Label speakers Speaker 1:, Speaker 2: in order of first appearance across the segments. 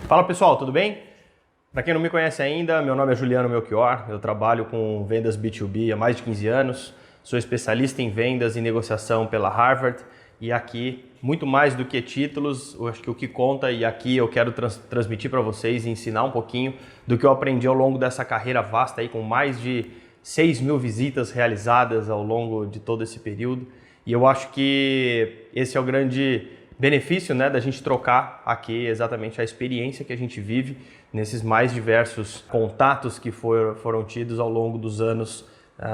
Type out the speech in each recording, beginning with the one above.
Speaker 1: Fala pessoal, tudo bem? Para quem não me conhece ainda, meu nome é Juliano Melchior, eu trabalho com vendas B2B há mais de 15 anos, sou especialista em vendas e negociação pela Harvard e aqui, muito mais do que títulos, eu acho que o que conta e aqui eu quero transmitir para vocês e ensinar um pouquinho do que eu aprendi ao longo dessa carreira vasta aí com mais de 6.000 visitas realizadas ao longo de todo esse período e eu acho que esse é o grande benefício, né, da gente trocar aqui exatamente a experiência que a gente vive nesses mais diversos contatos que foram tidos ao longo dos anos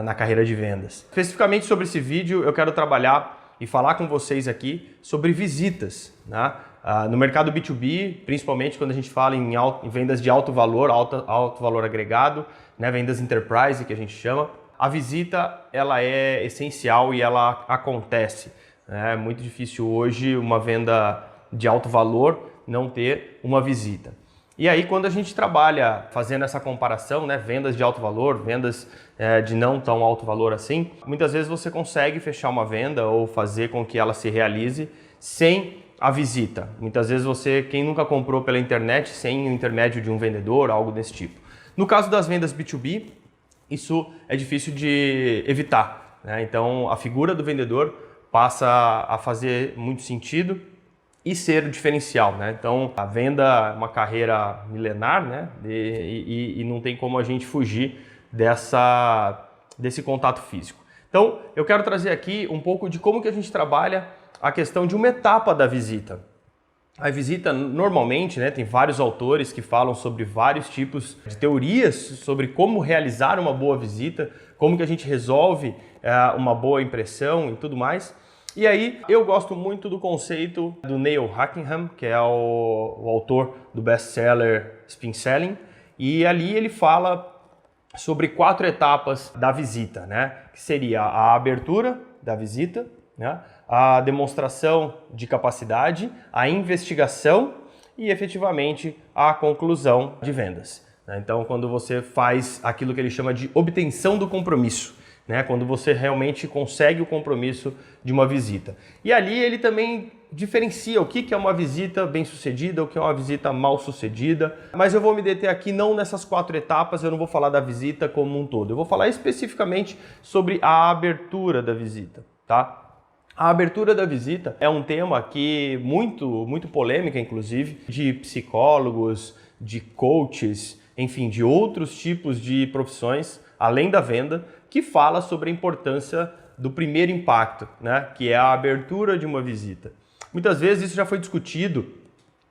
Speaker 1: na carreira de vendas. Especificamente sobre esse vídeo, eu quero trabalhar e falar com vocês aqui sobre visitas, né? No mercado B2B, principalmente quando a gente fala em vendas de alto valor agregado, né, vendas enterprise que a gente chama, a visita ela é essencial e ela acontece. É muito difícil hoje uma venda de alto valor não ter uma visita. E aí quando a gente trabalha fazendo essa comparação, né, vendas de alto valor, vendas de não tão alto valor assim, muitas vezes você consegue fechar uma venda ou fazer com que ela se realize sem a visita. Muitas vezes quem nunca comprou pela internet sem o intermédio de um vendedor, algo desse tipo. No caso das vendas B2B, isso é difícil de evitar, né? Então a figura do vendedor passa a fazer muito sentido e ser o diferencial, né? Então a venda é uma carreira milenar, né? E não tem como a gente fugir desse contato físico. Então eu quero trazer aqui um pouco de como que a gente trabalha a questão de uma etapa da visita. A visita normalmente, né, tem vários autores que falam sobre vários tipos de teorias sobre como realizar uma boa visita, como que a gente resolve uma boa impressão e tudo mais. E aí eu gosto muito do conceito do Neil Hackenham, que é o autor do best-seller Spin Selling, e ali ele fala sobre 4 etapas da visita, né? Que seria a abertura da visita, né? A demonstração de capacidade, a investigação e efetivamente a conclusão de vendas. Então quando você faz aquilo que ele chama de obtenção do compromisso, né, quando você realmente consegue o compromisso de uma visita. E ali ele também diferencia o que é uma visita bem-sucedida, o que é uma visita mal-sucedida. Mas eu vou me deter aqui não nessas 4 etapas, eu não vou falar da visita como um todo. Eu vou falar especificamente sobre a abertura da visita, tá? A abertura da visita é um tema que muito polêmica, inclusive, de psicólogos, de coaches, enfim, de outros tipos de profissões, além da venda, que fala sobre a importância do primeiro impacto, né? Que é a abertura de uma visita. Muitas vezes isso já foi discutido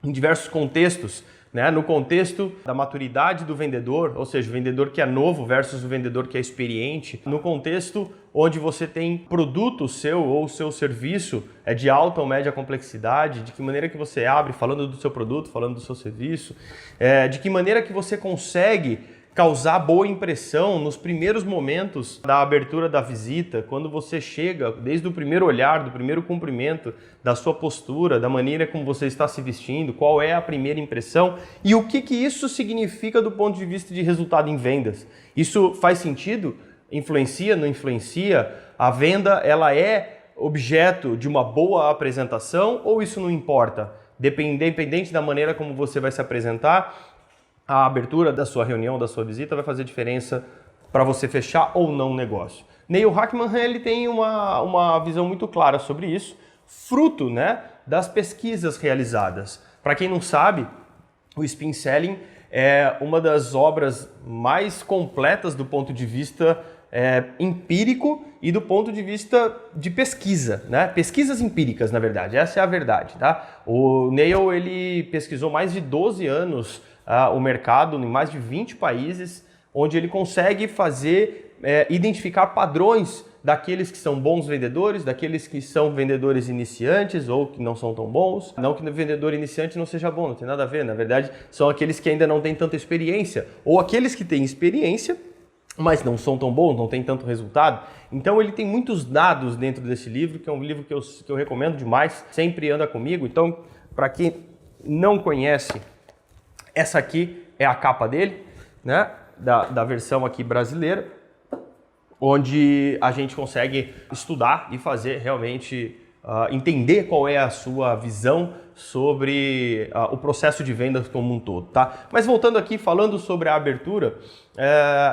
Speaker 1: em diversos contextos, né? No contexto da maturidade do vendedor, ou seja, o vendedor que é novo versus o vendedor que é experiente, no contexto onde você tem produto seu ou seu serviço de alta ou média complexidade, de que maneira que você abre falando do seu produto, falando do seu serviço, de que maneira que você consegue causar boa impressão nos primeiros momentos da abertura da visita, quando você chega, desde o primeiro olhar, do primeiro cumprimento, da sua postura, da maneira como você está se vestindo, qual é a primeira impressão e o que isso significa do ponto de vista de resultado em vendas. Isso faz sentido? Influencia, não influencia? A venda, ela é objeto de uma boa apresentação ou isso não importa? Independente da maneira como você vai se apresentar, a abertura da sua reunião, da sua visita vai fazer diferença para você fechar ou não o negócio. Neil Hackenham ele tem uma visão muito clara sobre isso, fruto, né, das pesquisas realizadas. Para quem não sabe, o Spin Selling é uma das obras mais completas do ponto de vista empírico e do ponto de vista de pesquisa, né? Pesquisas empíricas, na verdade, essa é a verdade, tá? O Neil ele pesquisou mais de 12 anos o mercado em mais de 20 países, onde ele consegue identificar padrões daqueles que são bons vendedores, daqueles que são vendedores iniciantes ou que não são tão bons. Não que o vendedor iniciante não seja bom, não tem nada a ver, na verdade são aqueles que ainda não têm tanta experiência ou aqueles que têm experiência, mas não são tão bons, não têm tanto resultado. Então ele tem muitos dados dentro desse livro, que é um livro que eu recomendo demais, sempre anda comigo. Então, para quem não conhece, essa aqui é a capa dele, né? Da versão aqui brasileira, onde a gente consegue estudar e fazer realmente entender qual é a sua visão sobre o processo de vendas como um todo, tá? Mas voltando aqui, falando sobre a abertura,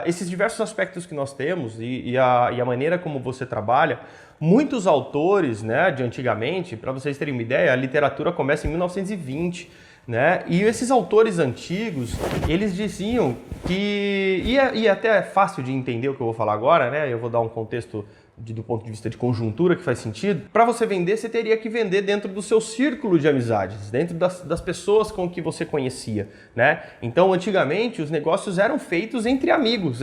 Speaker 1: esses diversos aspectos que nós temos e a maneira como você trabalha, muitos autores, né, de antigamente, para vocês terem uma ideia, a literatura começa em 1920, né? E esses autores antigos, eles diziam que, e até é fácil de entender o que eu vou falar agora, né? Eu vou dar um contexto do ponto de vista de conjuntura que faz sentido. Para você vender, você teria que vender dentro do seu círculo de amizades, dentro das pessoas com que você conhecia, né? Então, antigamente, os negócios eram feitos entre amigos,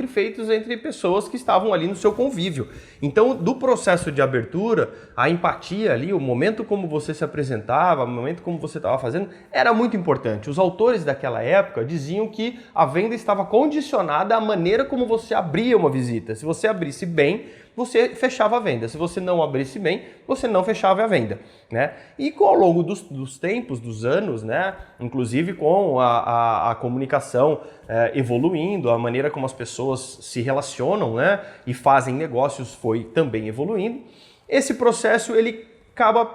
Speaker 1: feitos entre pessoas que estavam ali no seu convívio. Então, do processo de abertura, a empatia ali, o momento como você se apresentava, o momento como você estava fazendo, era muito importante. Os autores daquela época diziam que a venda estava condicionada à maneira como você abria uma visita. Se você abrisse bem, você fechava a venda. Se você não abrisse bem, você não fechava a venda, né? E ao longo dos tempos, dos anos, né? Inclusive com a comunicação evoluindo, a maneira como as pessoas se relacionam, né? E fazem negócios foi também evoluindo. Esse processo, ele acaba,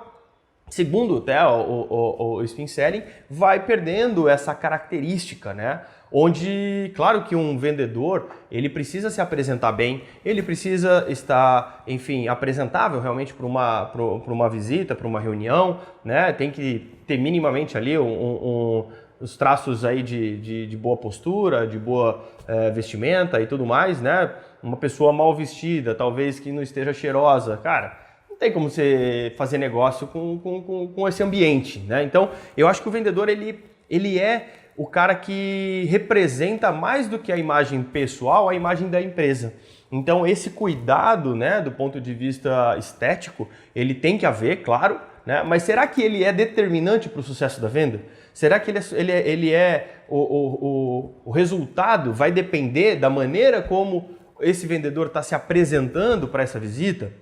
Speaker 1: segundo até o Spin Selling, vai perdendo essa característica, né? Onde, claro que um vendedor, ele precisa se apresentar bem, ele precisa estar, enfim, apresentável realmente para uma visita, para uma reunião, né? Tem que ter minimamente ali os traços aí de boa postura, de boa vestimenta e tudo mais, né? Uma pessoa mal vestida, talvez que não esteja cheirosa, cara, não tem como você fazer negócio com esse ambiente, né? Então, eu acho que o vendedor, ele é o cara que representa mais do que a imagem pessoal, a imagem da empresa. Então, esse cuidado, né, do ponto de vista estético, ele tem que haver, claro, né? Mas será que ele é determinante para o sucesso da venda? Será que o resultado vai depender da maneira como esse vendedor está se apresentando para essa visita?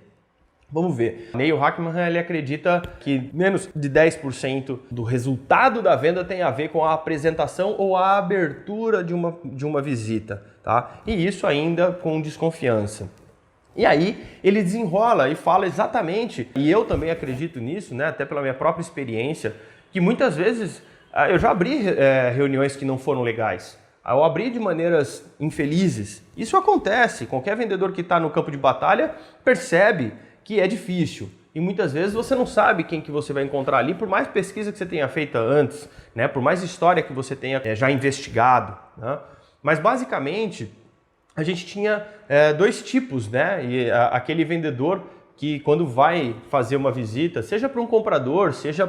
Speaker 1: Vamos ver. Neil Hackman, ele acredita que menos de 10% do resultado da venda tem a ver com a apresentação ou a abertura de uma visita, tá? E isso ainda com desconfiança. E aí ele desenrola e fala exatamente, e eu também acredito nisso, né? Até pela minha própria experiência, que muitas vezes eu já abri reuniões que não foram legais. Eu abri de maneiras infelizes. Isso acontece. Qualquer vendedor que está no campo de batalha percebe que é difícil. E muitas vezes você não sabe quem que você vai encontrar ali, por mais pesquisa que você tenha feita antes, né? Por mais história que você tenha já investigado, né? Mas basicamente a gente tinha dois tipos, né? E aquele vendedor que quando vai fazer uma visita, seja para um comprador, seja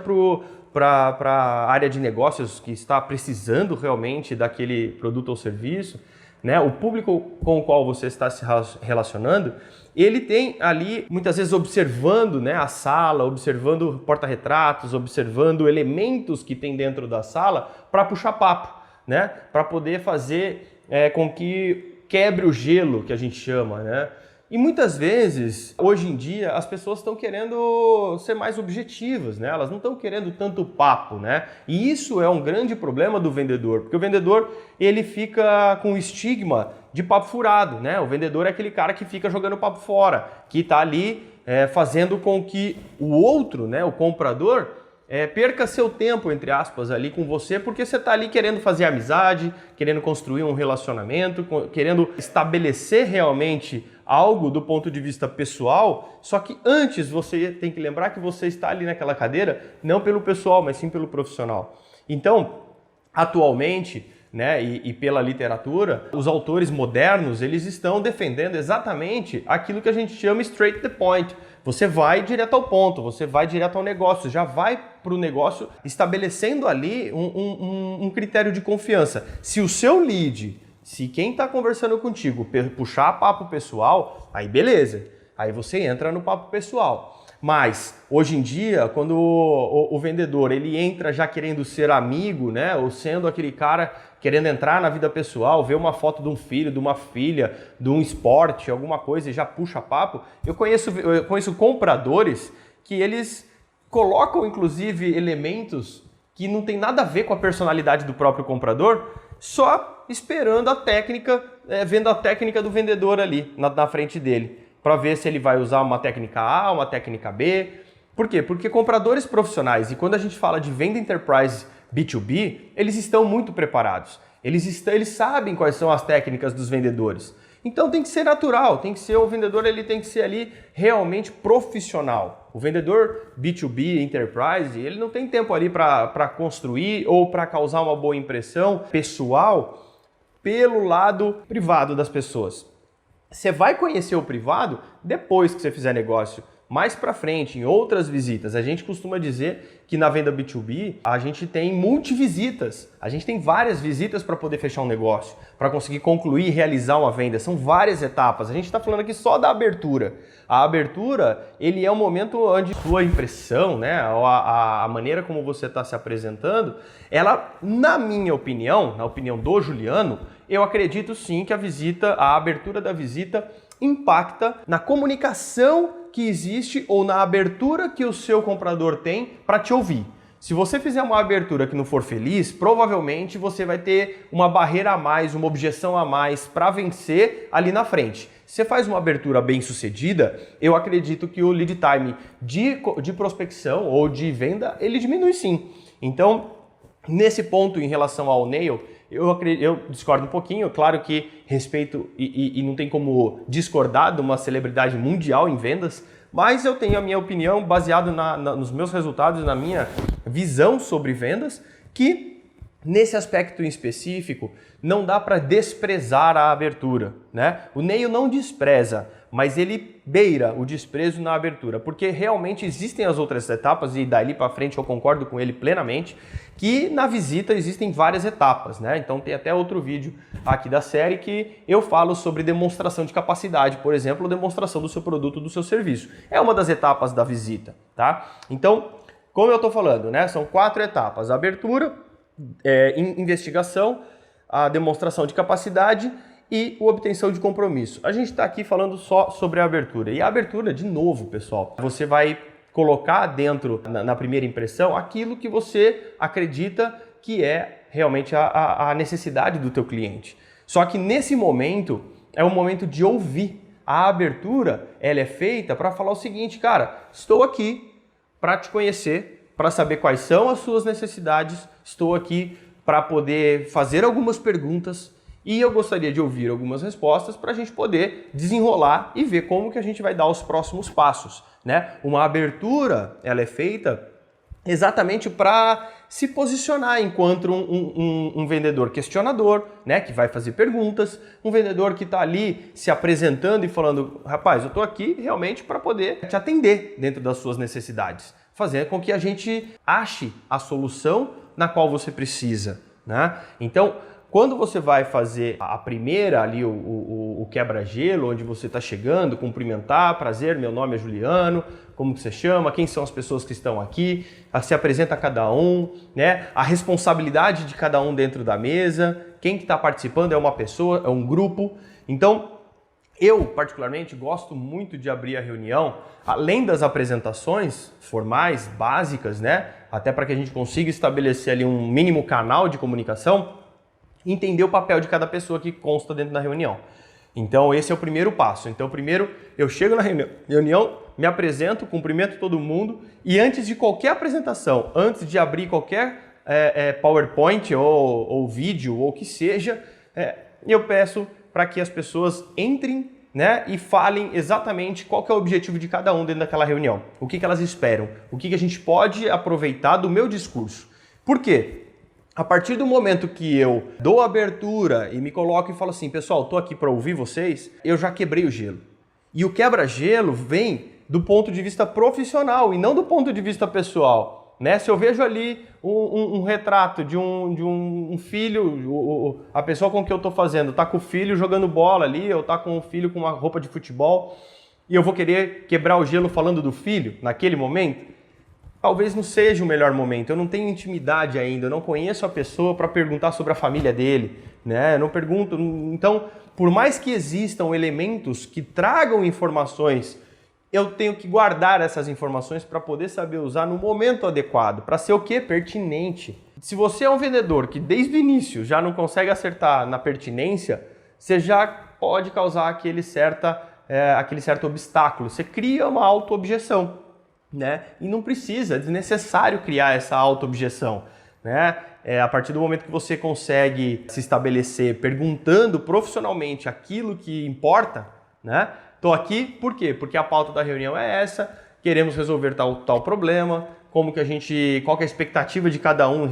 Speaker 1: para a área de negócios que está precisando realmente daquele produto ou serviço, né? O público com o qual você está se relacionando, ele tem ali, muitas vezes, observando, né, a sala, observando porta-retratos, observando elementos que tem dentro da sala para puxar papo, né? Para poder fazer com que quebre o gelo, que a gente chama, né? E muitas vezes, hoje em dia, as pessoas estão querendo ser mais objetivas, né? Elas não estão querendo tanto papo, né? E isso é um grande problema do vendedor, porque o vendedor, ele fica com o estigma de papo furado, né? O vendedor é aquele cara que fica jogando papo fora, que está ali fazendo com que o outro, né, o comprador, perca seu tempo, entre aspas, ali com você, porque você está ali querendo fazer amizade, querendo construir um relacionamento, querendo estabelecer realmente algo do ponto de vista pessoal, só que antes você tem que lembrar que você está ali naquela cadeira, não pelo pessoal, mas sim pelo profissional. Então, atualmente, né, e pela literatura, os autores modernos, eles estão defendendo exatamente aquilo que a gente chama straight to the point. Você vai direto ao ponto, você vai direto ao negócio, já vai para o negócio estabelecendo ali um critério de confiança. Se o seu lead, se quem está conversando contigo puxar papo pessoal, aí beleza, aí você entra no papo pessoal. Mas, hoje em dia, quando o vendedor ele entra já querendo ser amigo, né, ou sendo aquele cara querendo entrar na vida pessoal, ver uma foto de um filho, de uma filha, de um esporte, alguma coisa e já puxa papo, eu conheço compradores que eles colocam, inclusive, elementos que não tem nada a ver com a personalidade do próprio comprador, só esperando a técnica, vendo a técnica do vendedor ali na frente dele, para ver se ele vai usar uma técnica A, uma técnica B. Por quê? Porque compradores profissionais, e quando a gente fala de venda enterprise B2B, eles estão muito preparados. Eles sabem quais são as técnicas dos vendedores. Então tem que ser natural, tem que ser o vendedor, ele tem que ser ali realmente profissional. O vendedor B2B Enterprise, ele não tem tempo ali para construir ou para causar uma boa impressão pessoal pelo lado privado das pessoas. Você vai conhecer o privado depois que você fizer negócio. Mais para frente, em outras visitas, a gente costuma dizer que na venda B2B a gente tem multivisitas. A gente tem várias visitas para poder fechar um negócio, para conseguir concluir e realizar uma venda. São várias etapas. A gente está falando aqui só da abertura. A abertura, ele é um momento onde sua impressão, né, a maneira como você está se apresentando, ela, na minha opinião, na opinião do Juliano, eu acredito sim que a abertura da visita impacta na comunicação que existe ou na abertura que o seu comprador tem para te ouvir. Se você fizer uma abertura que não for feliz, provavelmente você vai ter uma barreira a mais, uma objeção a mais para vencer ali na frente. Se você faz uma abertura bem sucedida, eu acredito que o lead time de prospecção ou de venda, ele diminui sim. Então, nesse ponto em relação ao Neil, eu discordo um pouquinho, claro que respeito e não tem como discordar de uma celebridade mundial em vendas, mas eu tenho a minha opinião baseada nos meus resultados, na minha visão sobre vendas, que nesse aspecto em específico não dá para desprezar a abertura, né? O Neil não despreza, mas ele beira o desprezo na abertura, porque realmente existem as outras etapas e dali para frente eu concordo com ele plenamente, que na visita existem várias etapas, né? Então tem até outro vídeo aqui da série que eu falo sobre demonstração de capacidade, por exemplo, demonstração do seu produto, do seu serviço. É uma das etapas da visita, tá? Então, como eu estou falando, né? São 4 etapas: a abertura, investigação, a demonstração de capacidade e a obtenção de compromisso. A gente está aqui falando só sobre a abertura. E a abertura, de novo, pessoal, você vai colocar dentro, na primeira impressão, aquilo que você acredita que é realmente a necessidade do teu cliente. Só que nesse momento, é o momento de ouvir. A abertura, ela é feita para falar o seguinte: cara, estou aqui para te conhecer, para saber quais são as suas necessidades, estou aqui para poder fazer algumas perguntas e eu gostaria de ouvir algumas respostas para a gente poder desenrolar e ver como que a gente vai dar os próximos passos, né? Uma abertura, ela é feita exatamente para se posicionar enquanto um vendedor questionador, né, que vai fazer perguntas, um vendedor que está ali se apresentando e falando: rapaz, eu estou aqui realmente para poder te atender dentro das suas necessidades, fazer com que a gente ache a solução na qual você precisa, né? Então, quando você vai fazer a primeira ali, o quebra-gelo, onde você está chegando, cumprimentar: prazer, meu nome é Juliano, como que você chama, quem são as pessoas que estão aqui, se apresenta a cada um, né? A responsabilidade de cada um dentro da mesa, quem que está participando é uma pessoa, é um grupo. Então, eu particularmente gosto muito de abrir a reunião, além das apresentações formais, básicas, né? Até para que a gente consiga estabelecer ali um mínimo canal de comunicação, entender o papel de cada pessoa que consta dentro da reunião. Então esse é o primeiro passo. Então primeiro eu chego na reunião, me apresento, cumprimento todo mundo e antes de qualquer apresentação, antes de abrir qualquer PowerPoint ou vídeo ou o que seja, eu peço para que as pessoas entrem, né, e falem exatamente qual que é o objetivo de cada um dentro daquela reunião. O que elas esperam, o que a gente pode aproveitar do meu discurso. Por quê? A partir do momento que eu dou abertura e me coloco e falo assim: pessoal, estou aqui para ouvir vocês, eu já quebrei o gelo. E o quebra-gelo vem do ponto de vista profissional e não do ponto de vista pessoal, né? Se eu vejo ali um retrato de um filho, a pessoa com que eu estou fazendo está com o filho jogando bola ali, ou está com o filho com uma roupa de futebol, e eu vou querer quebrar o gelo falando do filho naquele momento, talvez não seja o melhor momento. Eu não tenho intimidade ainda, eu não conheço a pessoa para perguntar sobre a família dele, né? Eu não pergunto. Então, por mais que existam elementos que tragam informações, eu tenho que guardar essas informações para poder saber usar no momento adequado, para ser o quê? Pertinente. Se você é um vendedor que desde o início já não consegue acertar na pertinência, você já pode causar aquele certo obstáculo. Você cria uma auto-objeção. né? E não precisa, é desnecessário criar essa auto-objeção, né? A partir do momento que você consegue se estabelecer perguntando profissionalmente aquilo que importa, né? Tô aqui por quê? Porque a pauta da reunião é essa, queremos resolver tal problema, qual que é a expectativa de cada um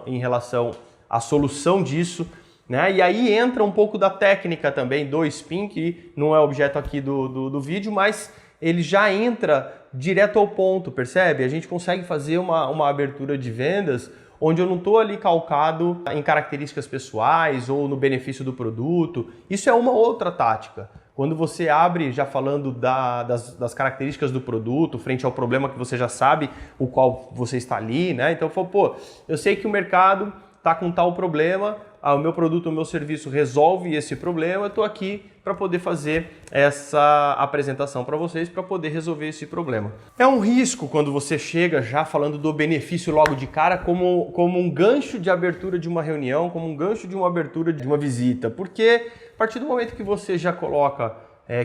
Speaker 1: em relação à solução disso, né? E aí entra um pouco da técnica também do spin, que não é objeto aqui do vídeo, mas ele já entra direto ao ponto, percebe? A gente consegue fazer uma abertura de vendas onde eu não estou ali calcado em características pessoais ou no benefício do produto. Isso é uma outra tática. Quando você abre já falando das características do produto, frente ao problema que você já sabe o qual você está ali, né? Então, pô, eu sei que o mercado está com tal problema, o meu produto, o meu serviço resolve esse problema, eu estou aqui para poder fazer essa apresentação para vocês, para poder resolver esse problema. É um risco quando você chega já falando do benefício logo de cara como um gancho de abertura de uma reunião, como um gancho de uma abertura de uma visita, porque a partir do momento que você já coloca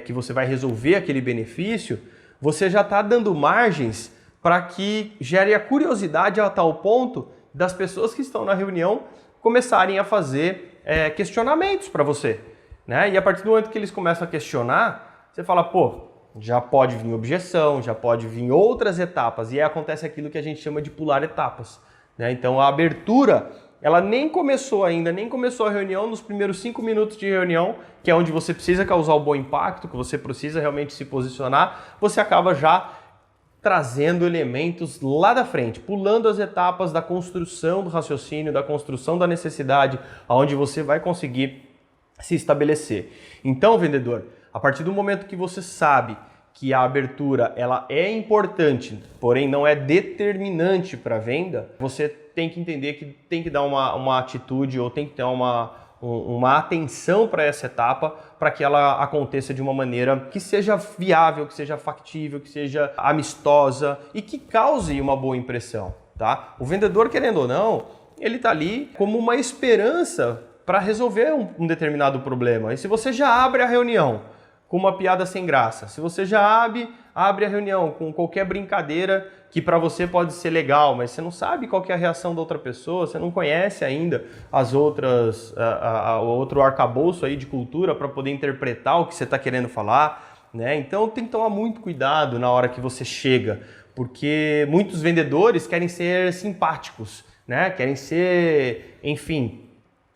Speaker 1: que você vai resolver aquele benefício, você já está dando margens para que gere a curiosidade a tal ponto das pessoas que estão na reunião começarem a fazer questionamentos para você, né? E a partir do momento que eles começam a questionar, você fala, pô, já pode vir objeção, já pode vir outras etapas, e aí acontece aquilo que a gente chama de pular etapas, né? Então a abertura, ela nem começou ainda, nem começou a reunião, nos primeiros 5 minutos de reunião, que é onde você precisa causar o bom impacto, que você precisa realmente se posicionar, você acaba já trazendo elementos lá da frente, pulando as etapas da construção do raciocínio, da construção da necessidade, aonde você vai conseguir se estabelecer. Então, vendedor, a partir do momento que você sabe que a abertura ela é importante, porém não é determinante para a venda, você tem que entender que tem que dar uma atitude ou tem que ter uma atenção para essa etapa, para que ela aconteça de uma maneira que seja viável, que seja factível, que seja amistosa e que cause uma boa impressão, tá? O vendedor, querendo ou não, ele está ali como uma esperança para resolver um determinado problema. E se você já abre a reunião com uma piada sem graça, se você já abre a reunião com qualquer brincadeira que para você pode ser legal, mas você não sabe qual que é a reação da outra pessoa, você não conhece ainda as outras, o outro arcabouço aí de cultura para poder interpretar o que você está querendo falar, né? Então tem que tomar muito cuidado na hora que você chega, porque muitos vendedores querem ser simpáticos, né? Querem ser, enfim,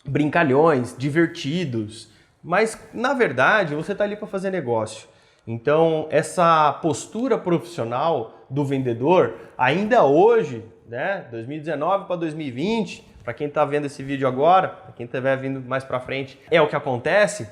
Speaker 1: brincalhões, divertidos, mas na verdade você está ali para fazer negócio. Então, essa postura profissional do vendedor, ainda hoje, né, 2019 para 2020, para quem está vendo esse vídeo agora, para quem estiver vindo mais para frente, é o que acontece,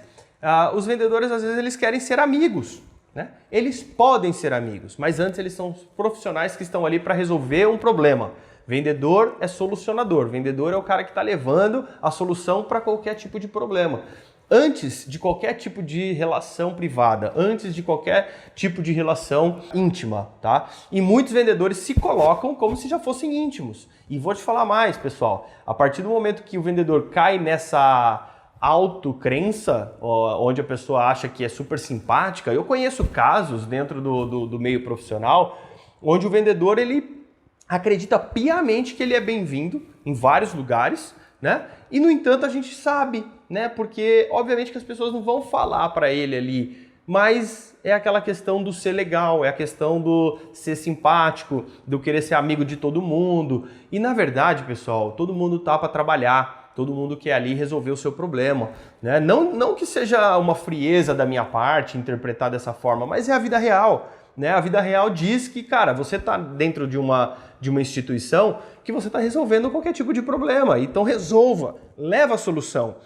Speaker 1: os vendedores às vezes eles querem ser amigos, né? Eles podem ser amigos, mas antes eles são profissionais que estão ali para resolver um problema. Vendedor é solucionador, vendedor é o cara que está levando a solução para qualquer tipo de problema. Antes de qualquer tipo de relação privada, antes de qualquer tipo de relação íntima, tá? E muitos vendedores se colocam como se já fossem íntimos. E vou te falar mais, pessoal. A partir do momento que o vendedor cai nessa autocrença, onde a pessoa acha que é super simpática, eu conheço casos dentro do meio profissional, onde o vendedor ele acredita piamente que ele é bem-vindo em vários lugares, né? E no entanto a gente sabe, né? Porque obviamente que as pessoas não vão falar para ele ali, mas é aquela questão do ser legal, é a questão do ser simpático, do querer ser amigo de todo mundo. E na verdade, pessoal, todo mundo tá para trabalhar, todo mundo quer ali resolver o seu problema, né? Não que seja uma frieza da minha parte interpretar dessa forma, mas é a vida real, né? A vida real diz que, cara, você tá dentro de uma instituição que você está resolvendo qualquer tipo de problema. Então resolva, leva a solução.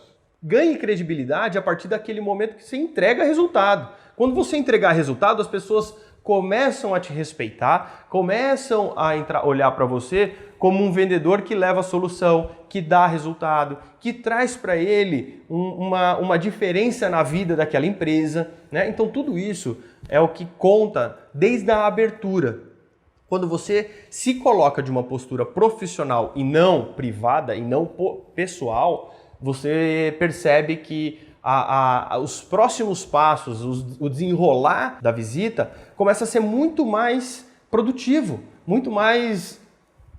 Speaker 1: Ganhe credibilidade a partir daquele momento que você entrega resultado. Quando você entregar resultado, as pessoas começam a te respeitar, começam a olhar para você como um vendedor que leva a solução, que dá resultado, que traz para ele uma diferença na vida daquela empresa, né? Então tudo isso é o que conta desde a abertura. Quando você se coloca de uma postura profissional e não privada, e não pessoal, você percebe que os próximos passos, o desenrolar da visita, começa a ser muito mais produtivo, muito mais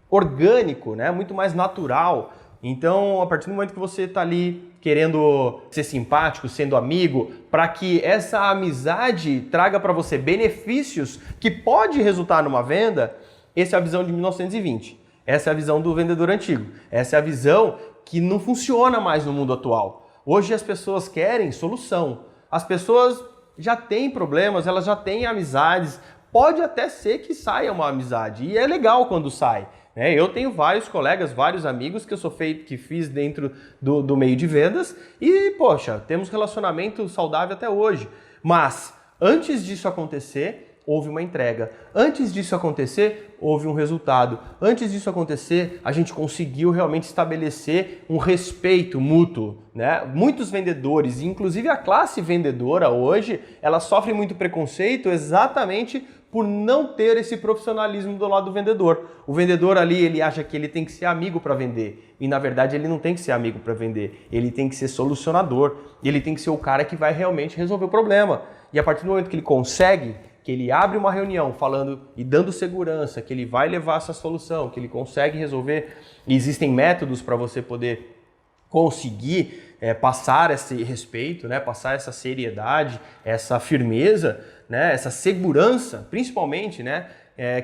Speaker 1: orgânico, né? Muito mais natural. Então, a partir do momento que você está ali querendo ser simpático, sendo amigo, para que essa amizade traga para você benefícios que pode resultar numa venda, essa é a visão de 1920. Essa é a visão do vendedor antigo. Essa é a visão que não funciona mais no mundo atual. Hoje as pessoas querem solução. As pessoas já têm problemas, elas já têm amizades. Pode até ser que saia uma amizade e é legal quando sai. Eu tenho vários colegas, vários amigos que fiz dentro do meio de vendas e, poxa, temos relacionamento saudável até hoje. Mas antes disso acontecer, houve uma entrega. Antes disso acontecer, houve um resultado. Antes disso acontecer, a gente conseguiu realmente estabelecer um respeito mútuo, né? Muitos vendedores, inclusive a classe vendedora hoje, ela sofre muito preconceito exatamente por não ter esse profissionalismo do lado do vendedor. O vendedor ali, ele acha que ele tem que ser amigo para vender. E na verdade ele não tem que ser amigo para vender. Ele tem que ser solucionador. Ele tem que ser o cara que vai realmente resolver o problema. E a partir do momento que ele consegue, que ele abre uma reunião falando e dando segurança, que ele vai levar essa solução, que ele consegue resolver, e existem métodos para você poder conseguir passar esse respeito, né, passar essa seriedade, essa firmeza, né, essa segurança, principalmente, né,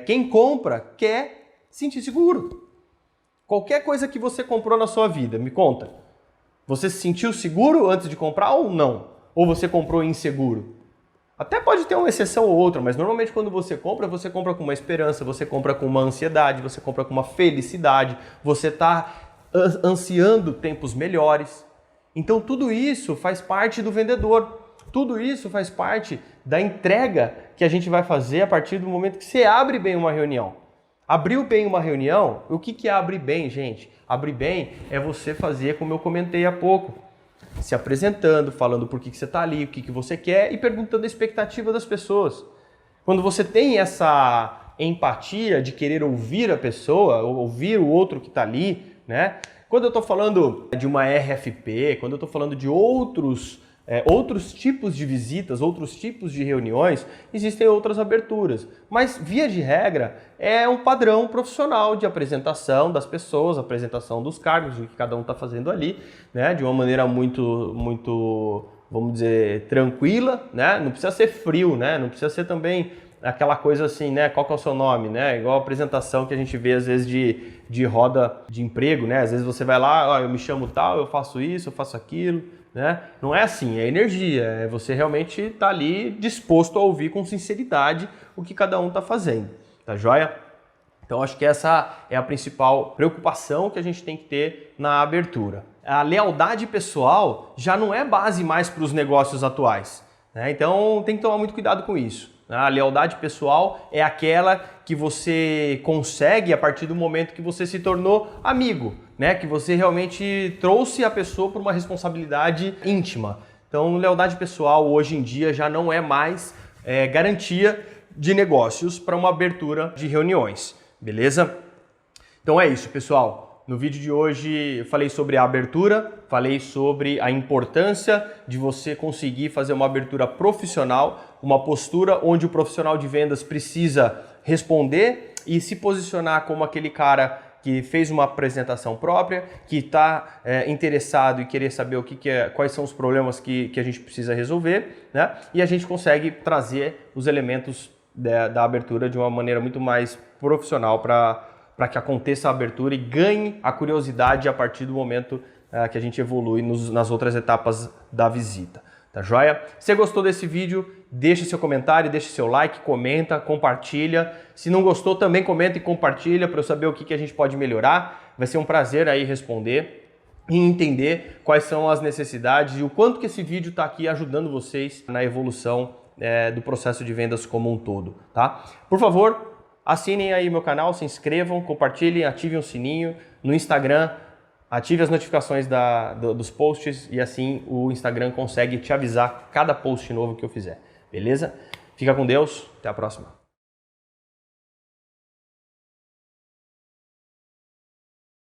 Speaker 1: quem compra quer sentir seguro. Qualquer coisa que você comprou na sua vida, me conta, você se sentiu seguro antes de comprar ou não? Ou você comprou inseguro? Até pode ter uma exceção ou outra, mas normalmente quando você compra com uma esperança, você compra com uma ansiedade, você compra com uma felicidade, você está ansiando tempos melhores. Então tudo isso faz parte do vendedor, tudo isso faz parte da entrega que a gente vai fazer a partir do momento que você abre bem uma reunião. Abriu bem uma reunião, o que é abrir bem, gente? Abrir bem é você fazer como eu comentei há pouco. Se apresentando, falando por que você está ali, o que você quer e perguntando a expectativa das pessoas. Quando você tem essa empatia de querer ouvir a pessoa, ouvir o outro que está ali, né? Quando eu estou falando de uma RFP, quando eu estou falando de outros tipos de visitas, outros tipos de reuniões, existem outras aberturas. Mas, via de regra, é um padrão profissional de apresentação das pessoas, apresentação dos cargos, o que cada um está fazendo ali, né? De uma maneira muito, vamos dizer, tranquila, né? Não precisa ser frio, né? Não precisa ser também aquela coisa assim, né? Qual que é o seu nome, né? Igual a apresentação que a gente vê às vezes de roda de emprego, né? Às vezes você vai lá, eu me chamo tal, eu faço isso, eu faço aquilo, né? Não é assim, é energia, é você realmente estar ali disposto a ouvir com sinceridade o que cada um está fazendo, tá joia? Então acho que essa é a principal preocupação que a gente tem que ter na abertura. A lealdade pessoal já não é base mais para os negócios atuais, né? Então tem que tomar muito cuidado com isso. A lealdade pessoal é aquela que você consegue a partir do momento que você se tornou amigo, né? Que você realmente trouxe a pessoa por uma responsabilidade íntima. Então, lealdade pessoal hoje em dia já não é mais garantia de negócios para uma abertura de reuniões, beleza? Então é isso, pessoal. No vídeo de hoje eu falei sobre a abertura, falei sobre a importância de você conseguir fazer uma abertura profissional, uma postura onde o profissional de vendas precisa responder e se posicionar como aquele cara que fez uma apresentação própria, que está interessado e querer saber quais são os problemas que a gente precisa resolver, né? E a gente consegue trazer os elementos da abertura de uma maneira muito mais profissional para que aconteça a abertura e ganhe a curiosidade a partir do momento que a gente evolui nas outras etapas da visita. Tá joia? Se você gostou desse vídeo, deixa seu comentário, deixa seu like, comenta, compartilha. Se não gostou, também comenta e compartilha para eu saber o que a gente pode melhorar. Vai ser um prazer aí responder e entender quais são as necessidades e o quanto que esse vídeo está aqui ajudando vocês na evolução do processo de vendas como um todo, tá? Por favor, assinem aí meu canal, se inscrevam, compartilhem, ativem o sininho no Instagram. Ative as notificações dos posts e assim o Instagram consegue te avisar cada post novo que eu fizer, beleza? Fica com Deus, até a próxima.